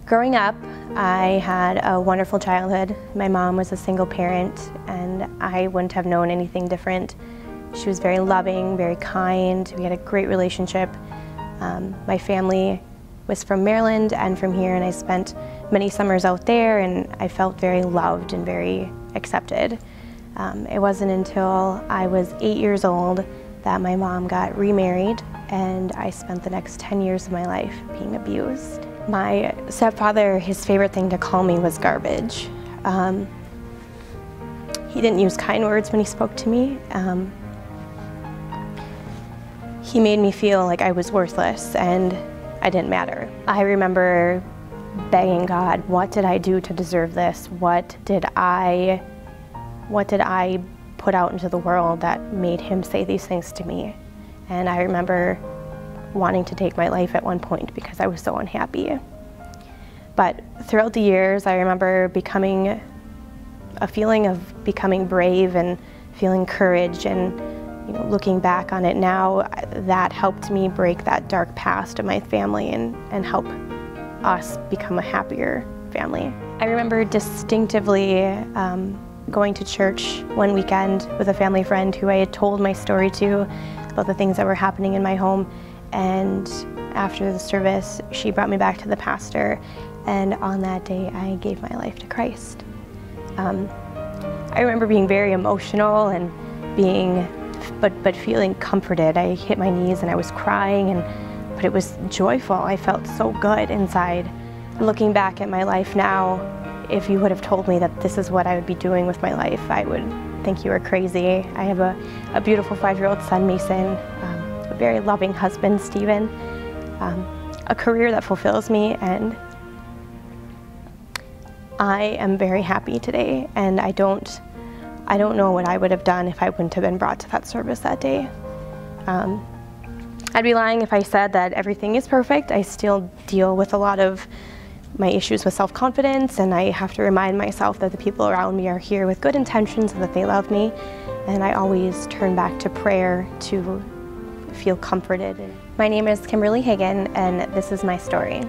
Growing up, I had a wonderful childhood. My mom was a single parent, and I wouldn't have known anything different. She was very loving, very kind. We had a great relationship. My family was from Maryland and from here, and I spent many summers out there, and I felt very loved and very accepted. It wasn't until I was 8 years old that my mom got remarried, and I spent the next 10 years of my life being abused. My stepfather, his favorite thing to call me was garbage. He didn't use kind words when he spoke to me. He made me feel like I was worthless and I didn't matter. I remember begging God, what did I do to deserve this? What did I put out into the world that made him say these things to me? And I remember wanting to take my life at one point because I was so unhappy. But throughout the years, I remember becoming a feeling of becoming brave and feeling courage, and looking back on it now, that helped me break that dark past of my family and help us become a happier family. I remember distinctively going to church one weekend with a family friend who I had told my story to about the things that were happening in my home. And after the service, she brought me back to the pastor, and on that day, I gave my life to Christ. I remember being very emotional and but feeling comforted. I hit my knees and I was crying, but it was joyful. I felt so good inside. Looking back at my life now, if you would have told me that this is what I would be doing with my life, I would think you were crazy. I have a beautiful 5-year-old son, Mason, a very loving husband, Stephen, a career that fulfills me, and I am very happy today, and I don't know what I would have done if I wouldn't have been brought to that service that day. I'd be lying if I said that everything is perfect. I still deal with a lot of my issues with self-confidence, and I have to remind myself that the people around me are here with good intentions and that they love me, and I always turn back to prayer to feel comforted. My name is Kimberly Hagan, and this is my story.